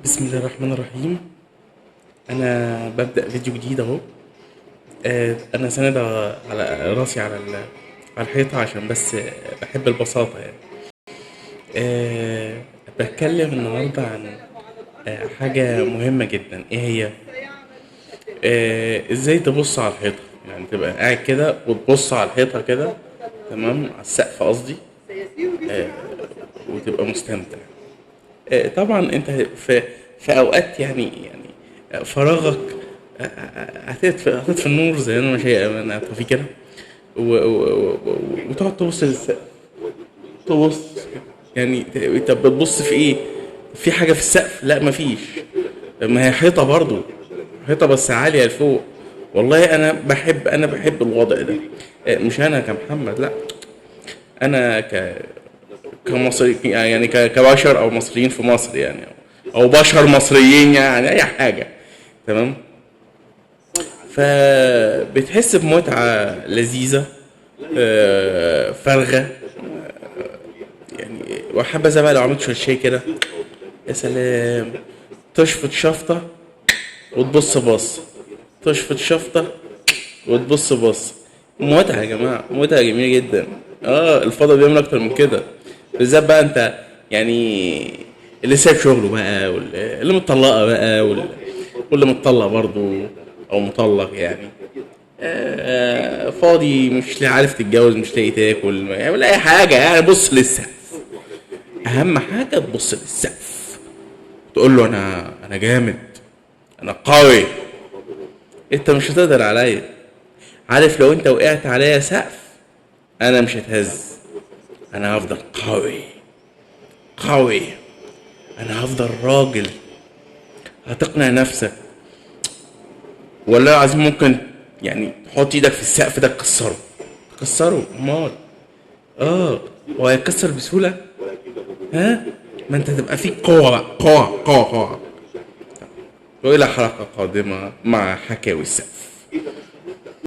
بسم الله الرحمن الرحيم. انا ببدأ فيديو جديد اهو. انا ساند على راسي على الحيطة عشان بس بحب البساطة يعني. بتكلم النهاردة عن حاجة مهمة جدا. ايه هي؟ ازاي تبص على الحيطة، يعني تبقى قاعد كده وتبص على الحيطة كده، تمام، على السقف قصدي، وتبقى مستمتع. طبعا انت في اوقات يعني فراغك، هتطفي النور زي انا مش انا هطفي كده، وتقعد تبص للسقف، تبص يعني. انت بتبص في ايه؟ في حاجه في السقف؟ لا مفيش. ما هي حيطه برضو، حيطه بس عاليه لفوق. والله انا بحب الوضع ده. مش انا كمحمد، لا، انا كمصري يعني، كبشر او مصريين في مصر يعني، او بشر مصريين يعني، اي حاجه، تمام. فبتحس بمتعه لذيذه، فارغه يعني. وحبذا بقى لو عملت شويه شاي كده، يا سلام. تشفط شفطه وتبص بص، تشفط شفطه وتبص بص. متعه يا جماعه، متعه جميله جدا. الفضا بيعمل اكتر من كده، بالذات بقى انت يعني اللي سايب شغله بقى، واللي متطلقه بقى، واللي متطلق برضه او مطلق يعني. فاضي، مش لا عارف تتجوز، مش لاقي تاكل، يعمل اي حاجه يعني. بص للسقف، اهم حاجه تبص للسقف، تقول له انا جامد، انا قوي، انت مش هتقدر عليا. عارف لو انت وقعت عليا سقف، انا مش هتهز، انا هفضل قوي قوي، انا هفضل راجل. هتقنع نفسك، ولا العظيم ممكن يعني تحط ايدك في السقف ده تكسره، تكسره امال. اه هو هيتكسر بسهوله؟ ها، ما انت هتبقى فيك قوه بقى، قوه قوه قوه. والى حلقه قادمه مع حكاوي السقف.